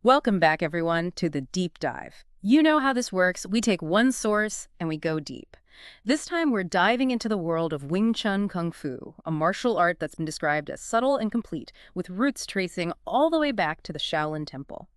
Welcome back, everyone, to the deep dive. You know how this works. We take one source and we go deep. This time, we're diving into the world of Wing Chun Kung Fu, a martial art that's been described as subtle and complete, with roots tracing all the way back to the Shaolin Temple.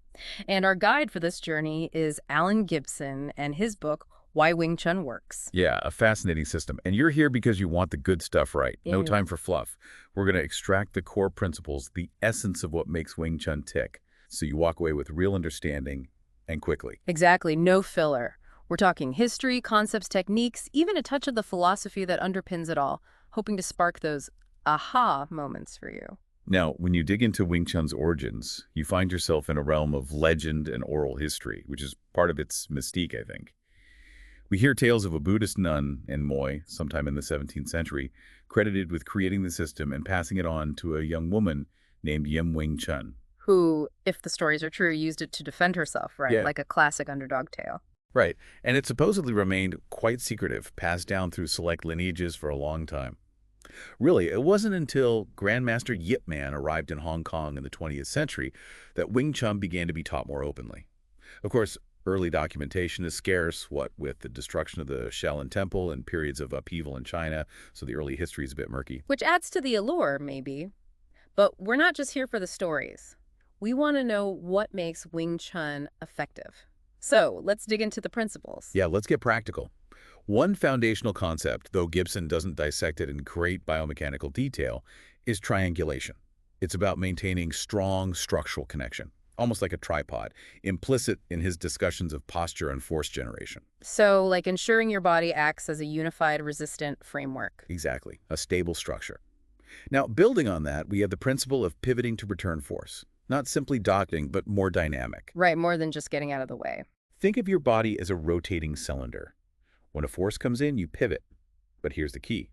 And our guide for this journey is Alan Gibson and his book, Why Wing Chun Works. Yeah, a fascinating system. And you're here because you want the good stuff right. No Yeah. time for fluff. We're going to extract the core principles, the essence of what makes Wing Chun tick, so you walk away with real understanding and quickly. Exactly, no filler. We're talking history, concepts, techniques, even a touch of the philosophy that underpins it all, hoping to spark those aha moments for you. Now, when you dig into Wing Chun's origins, you find yourself in a realm of legend and oral history, which is part of its mystique, I think. We hear tales of a Buddhist nun in Moy, sometime in the 17th century, credited with creating the system and passing it on to a young woman named Yim Wing Chun. Who, if the stories are true, used it to defend herself, right? Yeah. Like a classic underdog tale. Right, and it supposedly remained quite secretive, passed down through select lineages for a long time. Really, it wasn't until Grandmaster Yip Man arrived in Hong Kong in the 20th century that Wing Chun began to be taught more openly. Of course, early documentation is scarce, what with the destruction of the Shaolin Temple and periods of upheaval in China, so the early history is a bit murky. Which adds to the allure, maybe. But we're not just here for the stories. We want to know what makes Wing Chun effective. So let's dig into the principles. Yeah, let's get practical. One foundational concept, though Gibson doesn't dissect it in great biomechanical detail, is triangulation. It's about maintaining strong structural connection, almost like a tripod, implicit in his discussions of posture and force generation. So, like ensuring your body acts as a unified, resistant framework. Exactly, a stable structure. Now, building on that, we have the principle of pivoting to return force. Not simply docking, but more dynamic. Right, more than just getting out of the way. Think of your body as a rotating cylinder. When a force comes in, you pivot. But here's the key.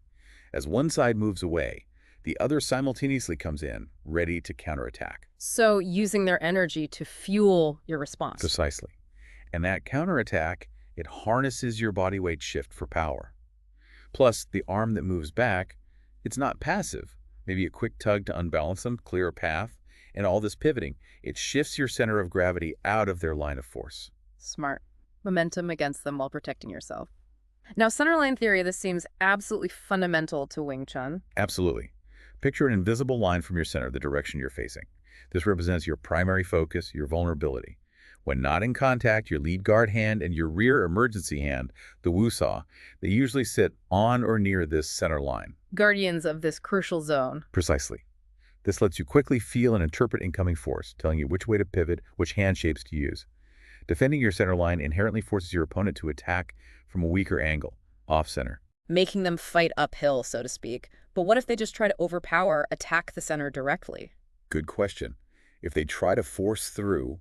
As one side moves away, the other simultaneously comes in, ready to counterattack. So, using their energy to fuel your response. Precisely. And that counterattack, it harnesses your body weight shift for power. Plus, the arm that moves back, it's not passive. Maybe a quick tug to unbalance them, clear a path. And all this pivoting, it shifts your center of gravity out of their line of force. Smart. Momentum against them while protecting yourself. Now, centerline theory, this seems absolutely fundamental to Wing Chun. Absolutely. Picture an invisible line from your center, the direction you're facing. This represents your primary focus, your vulnerability. When not in contact, your lead guard hand and your rear emergency hand, the wusaw, they usually sit on or near this center line. Guardians of this crucial zone. Precisely. This lets you quickly feel and interpret incoming force, telling you which way to pivot, which hand shapes to use. Defending your center line inherently forces your opponent to attack from a weaker angle, off-center. Making them fight uphill, so to speak. But what if they just try to overpower, attack the center directly? Good question. If they try to force through,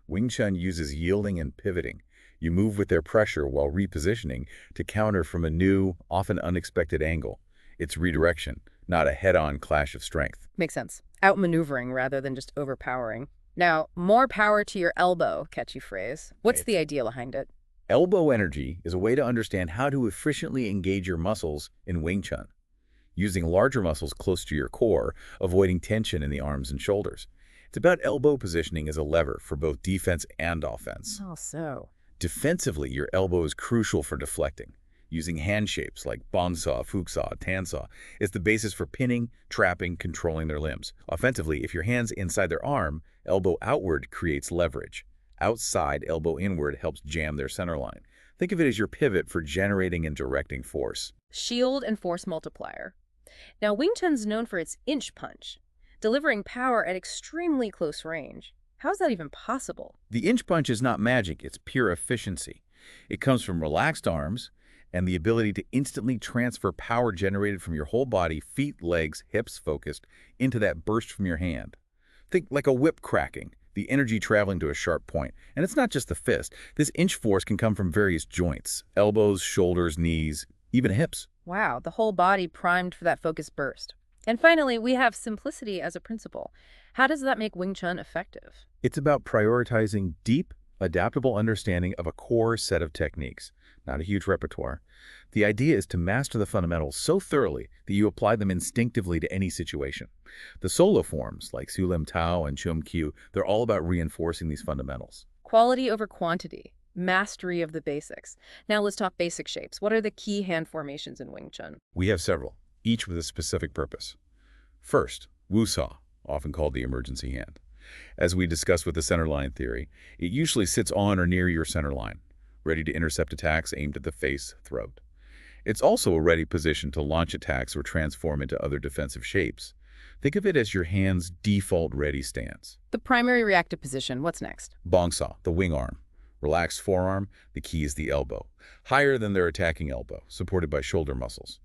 Wing Chun uses yielding and pivoting. You move with their pressure while repositioning to counter from a new, often unexpected angle. It's redirection, not a head-on clash of strength. Makes sense. Outmaneuvering rather than just overpowering. Now, more power to your elbow, catchy phrase. What's Right. the idea behind it? Elbow energy is a way to understand how to efficiently engage your muscles in Wing Chun, using larger muscles close to your core, avoiding tension in the arms and shoulders. It's about elbow positioning as a lever for both defense and offense. Oh, so. Defensively, your elbow is crucial for deflecting. Using hand shapes like bongsaw, fuksaw, tansaw is the basis for pinning, trapping, controlling their limbs. Offensively, if your hand's inside their arm, elbow outward creates leverage. Outside, elbow inward helps jam their center line. Think of it as your pivot for generating and directing force. Shield and force multiplier. Now, Wing Chun's known for its inch punch, delivering power at extremely close range. How is that even possible? The inch punch is not magic, it's pure efficiency. It comes from relaxed arms and the ability to instantly transfer power generated from your whole body, feet, legs, hips focused, into that burst from your hand. Think like a whip cracking, the energy traveling to a sharp point. And it's not just the fist. This inch force can come from various joints, elbows, shoulders, knees, even hips. Wow, the whole body primed for that focused burst. And finally, we have simplicity as a principle. How does that make Wing Chun effective? It's about prioritizing deep, adaptable understanding of a core set of techniques, not a huge repertoire. The idea is to master the fundamentals so thoroughly that you apply them instinctively to any situation. The solo forms, like Sulam Tao and Chum Kyu, they're all about reinforcing these fundamentals. Quality over quantity, mastery of the basics. Now let's talk basic shapes. What are the key hand formations in Wing Chun? We have several, each with a specific purpose. First, Wusa, often called the emergency hand. As we discussed with the centerline theory, it usually sits on or near your centerline, ready to intercept attacks aimed at the face, throat. It's also a ready position to launch attacks or transform into other defensive shapes. Think of it as your hand's default ready stance. The primary reactive position. What's next? Bongsa, the wing arm. Relaxed forearm, the key is the elbow. Higher than their attacking elbow, supported by shoulder muscles.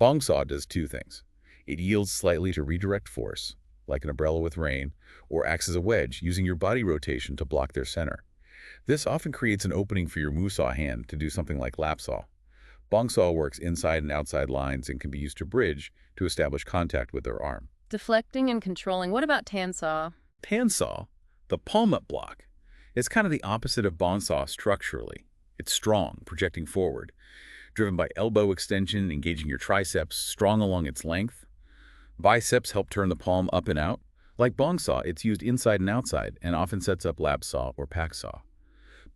Bongsa does two things. It yields slightly to redirect force, like an umbrella with rain, or acts as a wedge, using your body rotation to block their center. This often creates an opening for your Musaw hand to do something like lapsaw. Bongsaw works inside and outside lines and can be used to bridge to establish contact with their arm. Deflecting and controlling. What about Tansaw? Tansaw, the palm-up block, is kind of the opposite of Bongsaw structurally. It's strong, projecting forward, driven by elbow extension, engaging your triceps, strong along its length. Biceps help turn the palm up and out. Like Bongsaw, it's used inside and outside and often sets up lapsaw or paksaw.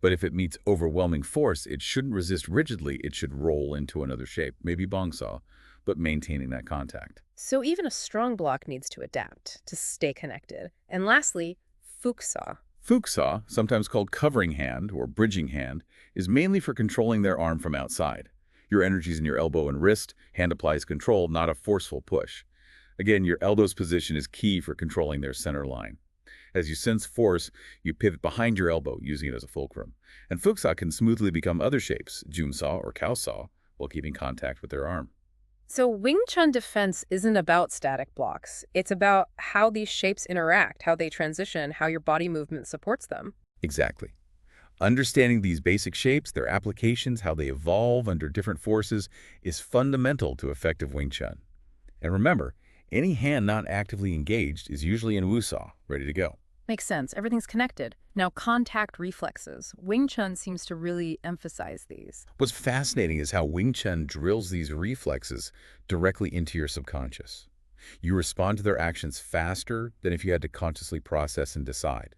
But if it meets overwhelming force, it shouldn't resist rigidly. It should roll into another shape, maybe Bongsaw, but maintaining that contact. So even a strong block needs to adapt to stay connected. And lastly, Fuxaw. Fuxaw, sometimes called covering hand or bridging hand, is mainly for controlling their arm from outside. Your energy's in your elbow and wrist, hand applies control, not a forceful push. Again, your elbow's position is key for controlling their center line. As you sense force, you pivot behind your elbow, using it as a fulcrum. And Fuxaw can smoothly become other shapes, Jumsaw or Kaosaw, while keeping contact with their arm. So Wing Chun defense isn't about static blocks. It's about how these shapes interact, how they transition, how your body movement supports them. Exactly. Understanding these basic shapes, their applications, how they evolve under different forces, is fundamental to effective Wing Chun. And remember, any hand not actively engaged is usually in Wusaw, ready to go. Makes sense. Everything's connected. Now, contact reflexes. Wing Chun seems to really emphasize these. What's fascinating is how Wing Chun drills these reflexes directly into your subconscious. You respond to their actions faster than if you had to consciously process and decide.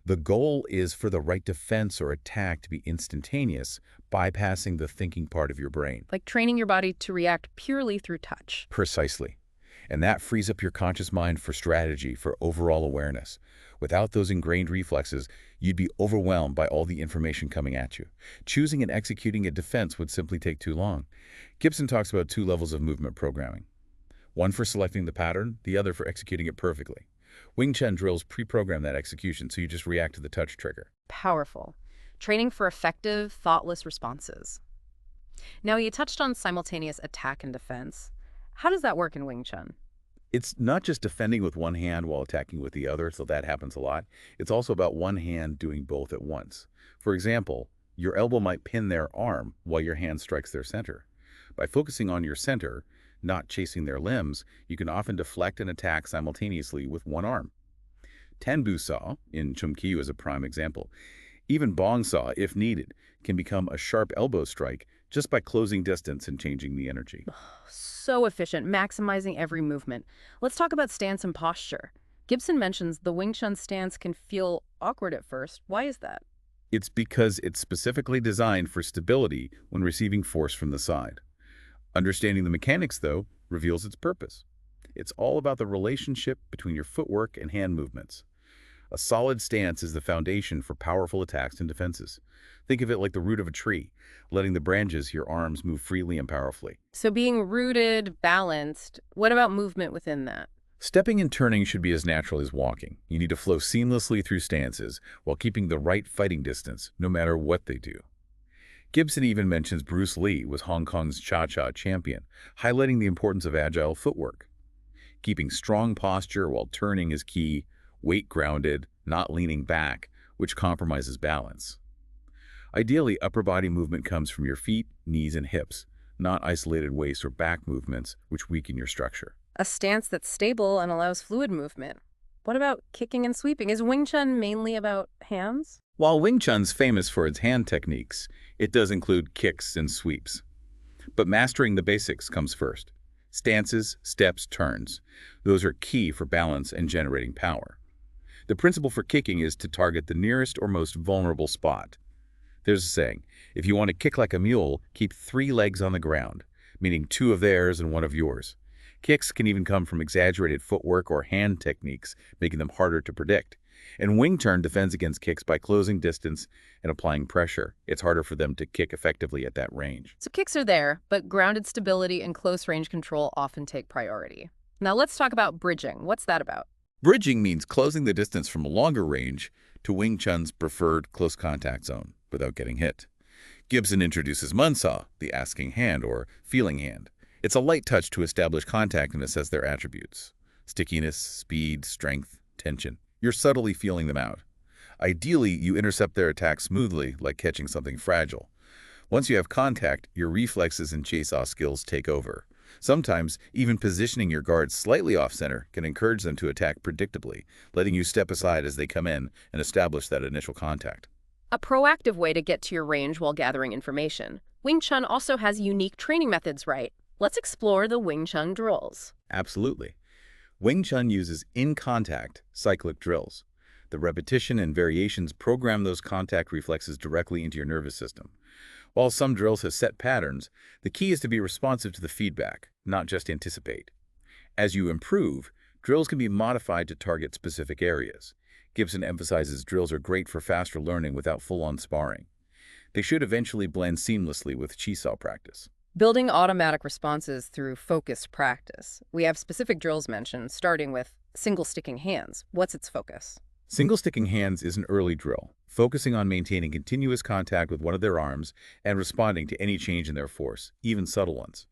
The goal is for the right defense or attack to be instantaneous, bypassing the thinking part of your brain. Like training your body to react purely through touch. Precisely. And that frees up your conscious mind for strategy, for overall awareness. Without those ingrained reflexes, you'd be overwhelmed by all the information coming at you. Choosing and executing a defense would simply take too long. Gibson talks about two levels of movement programming. One for selecting the pattern, the other for executing it perfectly. Wing Chun drills pre-program that execution, so you just react to the touch trigger. Powerful. Training for effective, thoughtless responses. Now, you touched on simultaneous attack and defense. How does that work in Wing Chun? It's not just defending with one hand while attacking with the other, so that happens a lot. It's also about one hand doing both at once. For example, your elbow might pin their arm while your hand strikes their center. By focusing on your center, not chasing their limbs, you can often deflect and attack simultaneously with one arm. Tenbu saw, in Chum Kyu, is a prime example. Even Bong saw, if needed, can become a sharp elbow strike just by closing distance and changing the energy. So efficient, maximizing every movement. Let's talk about stance and posture. Gibson mentions the Wing Chun stance can feel awkward at first. Why is that? It's because it's specifically designed for stability when receiving force from the side. Understanding the mechanics, though, reveals its purpose. It's all about the relationship between your footwork and hand movements. A solid stance is the foundation for powerful attacks and defenses. Think of it like the root of a tree, letting the branches, your arms, move freely and powerfully. So being rooted, balanced, what about movement within that? Stepping and turning should be as natural as walking. You need to flow seamlessly through stances while keeping the right fighting distance, no matter what they do. Gibson even mentions Bruce Lee was Hong Kong's Cha-Cha champion, highlighting the importance of agile footwork. Keeping strong posture while turning is key, weight grounded, not leaning back, which compromises balance. Ideally, upper body movement comes from your feet, knees, and hips, not isolated waist or back movements, which weaken your structure. A stance that's stable and allows fluid movement. What about kicking and sweeping? Is Wing Chun mainly about hands? While Wing Chun's famous for its hand techniques, It does include kicks and sweeps. But mastering the basics comes first. Stances, steps, turns. Those are key for balance and generating power. The principle for kicking is to target the nearest or most vulnerable spot. There's a saying, if you want to kick like a mule, keep 3 legs on the ground, meaning 2 of theirs and 1 of yours. Kicks can even come from exaggerated footwork or hand techniques, making them harder to predict. And Wing Chun defends against kicks by closing distance and applying pressure. It's harder for them to kick effectively at that range. So kicks are there, but grounded stability and close range control often take priority. Now let's talk about bridging. What's that about? Bridging means closing the distance from a longer range to Wing Chun's preferred close contact zone without getting hit. Gibson introduces Munsaw, the asking hand or feeling hand. It's a light touch to establish contact and assess their attributes. Stickiness, speed, strength, tension. You're subtly feeling them out. Ideally, you intercept their attack smoothly, like catching something fragile. Once you have contact, your reflexes and chase-off skills take over. Sometimes, even positioning your guards slightly off-center can encourage them to attack predictably, letting you step aside as they come in and establish that initial contact. A proactive way to get to your range while gathering information. Wing Chun also has unique training methods, right? Let's explore the Wing Chun drills. Absolutely. Wing Chun uses in-contact cyclic drills. The repetition and variations program those contact reflexes directly into your nervous system. While some drills have set patterns, the key is to be responsive to the feedback, not just anticipate. As you improve, drills can be modified to target specific areas. Gibson emphasizes drills are great for faster learning without full-on sparring. They should eventually blend seamlessly with Chi-Sao practice. Building automatic responses through focused practice. We have specific drills mentioned, starting with single sticking hands. What's its focus? Single sticking hands is an early drill, focusing on maintaining continuous contact with one of their arms and responding to any change in their force, even subtle ones.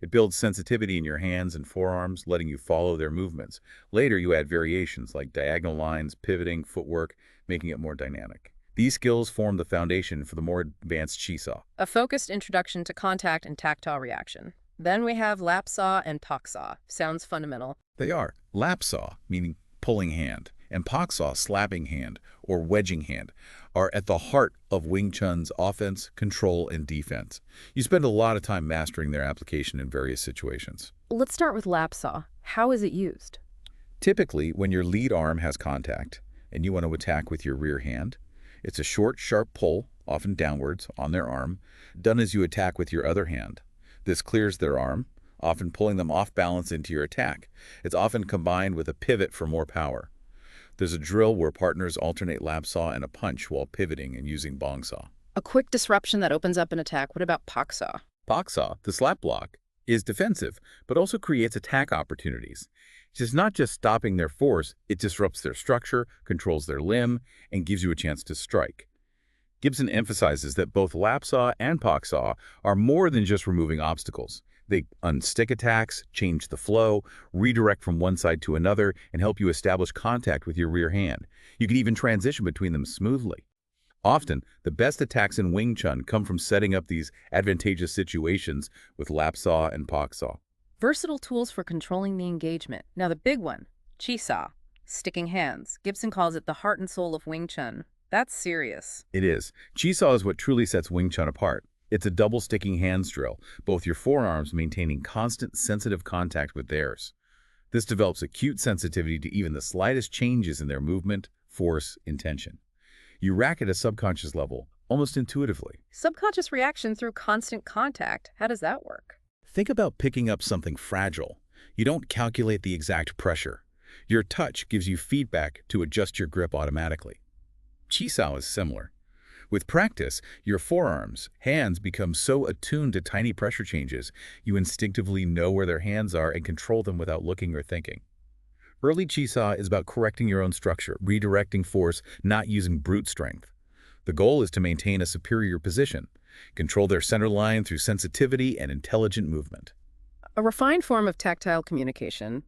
It builds sensitivity in your hands and forearms, letting you follow their movements. Later, you add variations like diagonal lines, pivoting, footwork, making it more dynamic. These skills form the foundation for the more advanced Chi-Sao. A focused introduction to contact and tactile reaction. Then we have lap saw and pak saw. Sounds fundamental. They are lap saw, meaning pulling hand, and pak saw, slapping hand, or wedging hand, are at the heart of Wing Chun's offense, control, and defense. You spend a lot of time mastering their application in various situations. Let's start with lap saw. How is it used? Typically, when your lead arm has contact and you want to attack with your rear hand, it's a short, sharp pull, often downwards, on their arm, done as you attack with your other hand. This clears their arm, often pulling them off balance into your attack. It's often combined with a pivot for more power. There's a drill where partners alternate lap saw and a punch while pivoting and using bong saw. A quick disruption that opens up an attack. What about pak saw? Pak saw, the slap block, is defensive, but also creates attack opportunities. It's not just stopping their force, it disrupts their structure, controls their limb, and gives you a chance to strike. Gibson emphasizes that both lap saw and pak saw are more than just removing obstacles. They unstick attacks, change the flow, redirect from one side to another, and help you establish contact with your rear hand. You can even transition between them smoothly. Often, the best attacks in Wing Chun come from setting up these advantageous situations with lap saw and pak saw. Versatile tools for controlling the engagement. Now the big one, Chi-Sao, sticking hands. Gibson calls it the heart and soul of Wing Chun. That's serious. It is. Chi-Sao is what truly sets Wing Chun apart. It's a double sticking hands drill, both your forearms maintaining constant sensitive contact with theirs. This develops acute sensitivity to even the slightest changes in their movement, force, intention. You rack at a subconscious level, almost intuitively. Subconscious reaction through constant contact. How does that work? Think about picking up something fragile. You don't calculate the exact pressure. Your touch gives you feedback to adjust your grip automatically. Chi-Sao is similar. With practice, your forearms, hands become so attuned to tiny pressure changes, you instinctively know where their hands are and control them without looking or thinking. Early Chi-Sao is about correcting your own structure, redirecting force, not using brute strength. The goal is to maintain a superior position, control their center line through sensitivity and intelligent movement. A refined form of tactile communication.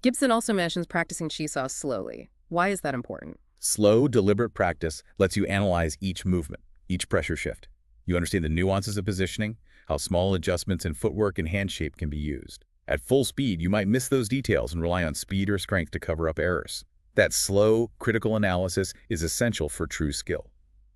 Gibson also mentions practicing Chi-Sao slowly. Why is that important? Slow, deliberate practice lets you analyze each movement, each pressure shift. You understand the nuances of positioning, how small adjustments in footwork and hand shape can be used. At full speed, you might miss those details and rely on speed or strength to cover up errors. That slow, critical analysis is essential for true skill.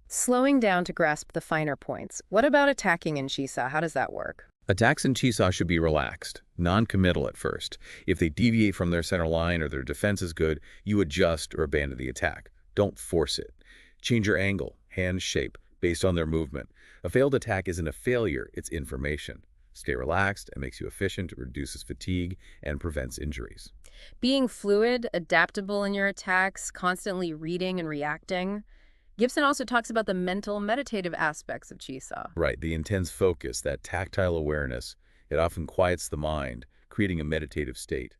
Slowing down to grasp the finer points. What about attacking in Shisa? How does that work? Attacks in Chisaw should be relaxed, non-committal at first. If they deviate from their center line or their defense is good, you adjust or abandon the attack. Don't force it. Change your angle, hand shape, based on their movement. A failed attack isn't a failure, it's information. Stay relaxed, it makes you efficient, reduces fatigue, and prevents injuries. Being fluid, adaptable in your attacks, constantly reading and reacting. Gibson also talks about the mental, meditative aspects of Chisa. Right, the intense focus, that tactile awareness, it often quiets the mind, creating a meditative state.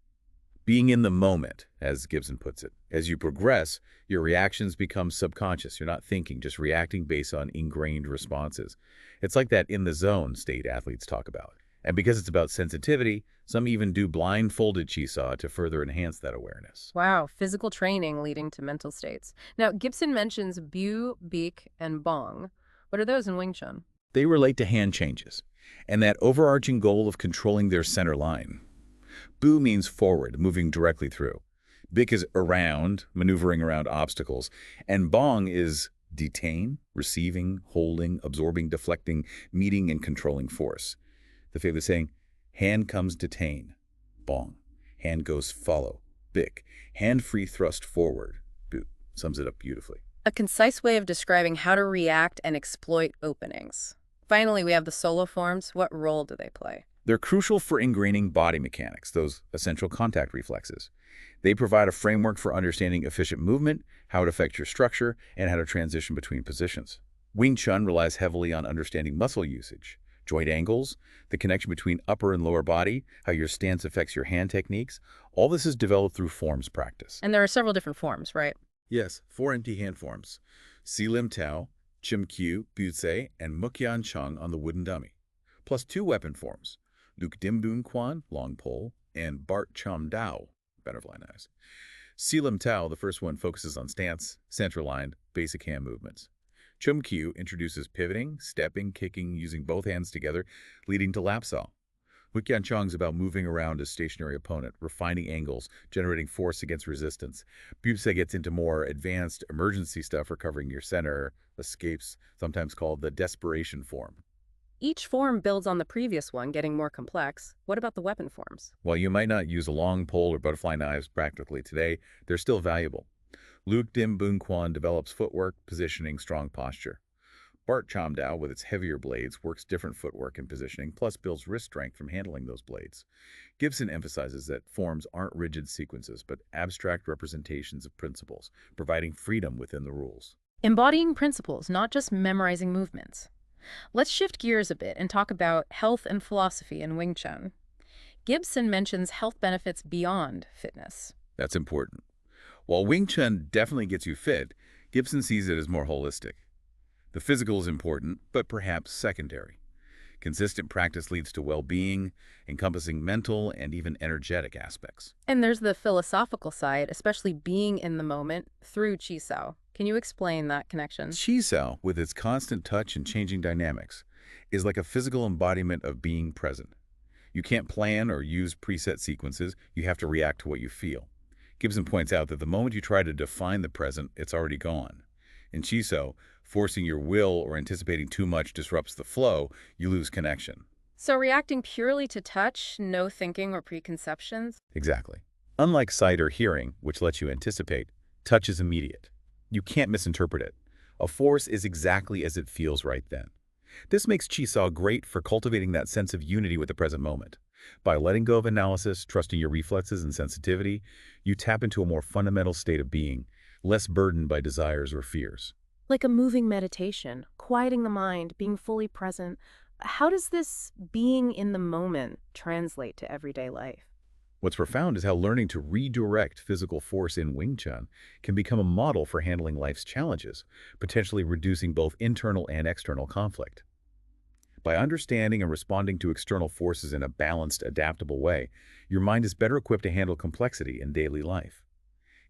Being in the moment, as Gibson puts it. As you progress, your reactions become subconscious. You're not thinking, just reacting based on ingrained responses. It's like that in the zone state athletes talk about. And because it's about sensitivity, some even do blindfolded Chisaw to further enhance that awareness. Wow, physical training leading to mental states. Now, Gibson mentions Bu, Beak, and Bong. What are those in Wing Chun? They relate to hand changes and that overarching goal of controlling their center line. Bu means forward, moving directly through. Bik is around, maneuvering around obstacles. And Bong is detain, receiving, holding, absorbing, deflecting, meeting, and controlling force. The famous saying, hand comes detain, Bong. Hand goes follow, Bik. Hand free thrust forward, Bu. Sums it up beautifully. A concise way of describing how to react and exploit openings. Finally, we have the solo forms. What role do they play? They're crucial for ingraining body mechanics, those essential contact reflexes. They provide a framework for understanding efficient movement, how it affects your structure, and how to transition between positions. Wing Chun relies heavily on understanding muscle usage, joint angles, the connection between upper and lower body, how your stance affects your hand techniques. All this is developed through forms practice. And there are several different forms, right? Yes, 4 empty hand forms. Si Lim Tao, Chim Kyu, Butse, and Mukyan Chung on the wooden dummy. Plus 2 weapon forms. Luke Dim Boon Kwan, long pole, and Bart Chom Dao, butterfly knives. Si Lim Tao, the first one, focuses on stance, center line, basic hand movements. Chum Kyu introduces pivoting, stepping, kicking, using both hands together, leading to lap saw. Mukyan Chong's about moving around a stationary opponent, refining angles, generating force against resistance. Bupse gets into more advanced emergency stuff, recovering your center, escapes, sometimes called the desperation form. Each form builds on the previous one, getting more complex. What about the weapon forms? While you might not use a long pole or butterfly knives practically today, they're still valuable. Luke Dim Boon Kwan develops footwork, positioning, strong posture. Bart Chom Dao, with its heavier blades, works different footwork and positioning, plus builds wrist strength from handling those blades. Gibson emphasizes that forms aren't rigid sequences, but abstract representations of principles, providing freedom within the rules. Embodying principles, not just memorizing movements. Let's shift gears a bit and talk about health and philosophy in Wing Chun. Gibson mentions health benefits beyond fitness. That's important. While Wing Chun definitely gets you fit, Gibson sees it as more holistic. The physical is important, but perhaps secondary. Consistent practice leads to well-being, encompassing mental and even energetic aspects. And there's the philosophical side, especially being in the moment through Chisao. Can you explain that connection? Qisao, with its constant touch and changing dynamics, is like a physical embodiment of being present. You can't plan or use preset sequences, you have to react to what you feel. Gibson points out that the moment you try to define the present, it's already gone. In Qisao, forcing your will or anticipating too much disrupts the flow, you lose connection. So reacting purely to touch, no thinking or preconceptions? Exactly. Unlike sight or hearing, which lets you anticipate, touch is immediate. You can't misinterpret it. A force is exactly as it feels right then. This makes Qisao great for cultivating that sense of unity with the present moment. By letting go of analysis, trusting your reflexes and sensitivity, you tap into a more fundamental state of being, less burdened by desires or fears. Like a moving meditation, quieting the mind, being fully present. How does this being in the moment translate to everyday life? What's profound is how learning to redirect physical force in Wing Chun can become a model for handling life's challenges, potentially reducing both internal and external conflict. By understanding and responding to external forces in a balanced, adaptable way, your mind is better equipped to handle complexity in daily life.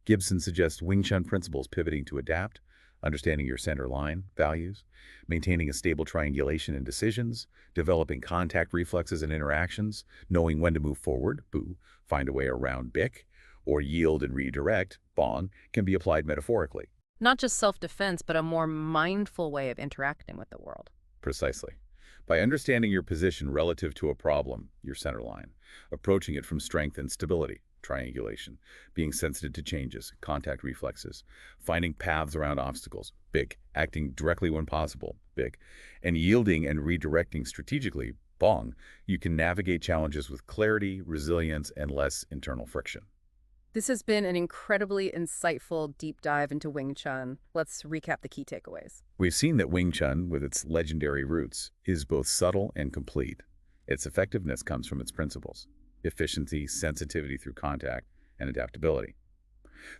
Gibson suggests Wing Chun principles pivoting to adapt, understanding your center line, values, maintaining a stable triangulation in decisions, developing contact reflexes and interactions, knowing when to move forward, bu, find a way around bik, or yield and redirect, bong, can be applied metaphorically. Not just self-defense, but a more mindful way of interacting with the world. Precisely. By understanding your position relative to a problem, your center line, approaching it from strength and stability, triangulation, being sensitive to changes, contact reflexes, finding paths around obstacles, big, acting directly when possible, big, and yielding and redirecting strategically, bong, you can navigate challenges with clarity, resilience, and less internal friction. This has been an incredibly insightful deep dive into Wing Chun. Let's recap the key takeaways. We've seen that Wing Chun, with its legendary roots, is both subtle and complete. Its effectiveness comes from its principles: efficiency, sensitivity through contact, and adaptability.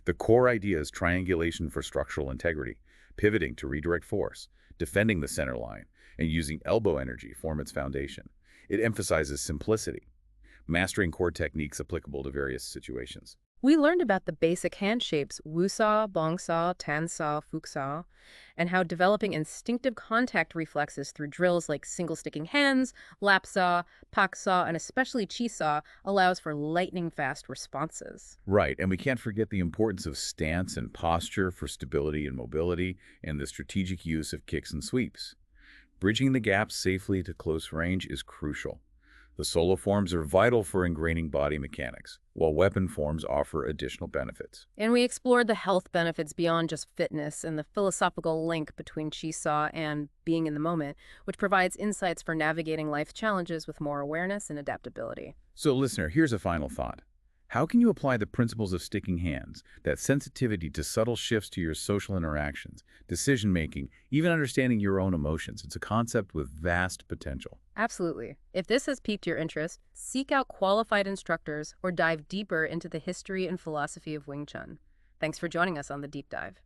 The core idea is triangulation for structural integrity, pivoting to redirect force, defending the center line, and using elbow energy form its foundation. It emphasizes simplicity, mastering core techniques applicable to various situations. We learned about the basic hand shapes, wusa, bongsa, tansa, fuksa, and how developing instinctive contact reflexes through drills like single-sticking hands, lapsa, paksa, and especially chisa allows for lightning-fast responses. Right, and we can't forget the importance of stance and posture for stability and mobility, and the strategic use of kicks and sweeps. Bridging the gaps safely to close range is crucial. The solo forms are vital for ingraining body mechanics, while weapon forms offer additional benefits. And we explored the health benefits beyond just fitness and the philosophical link between chisa and being in the moment, which provides insights for navigating life's challenges with more awareness and adaptability. So, listener, here's a final thought. How can you apply the principles of sticking hands, that sensitivity to subtle shifts to your social interactions, decision-making, even understanding your own emotions? It's a concept with vast potential. Absolutely. If this has piqued your interest, seek out qualified instructors or dive deeper into the history and philosophy of Wing Chun. Thanks for joining us on the deep dive.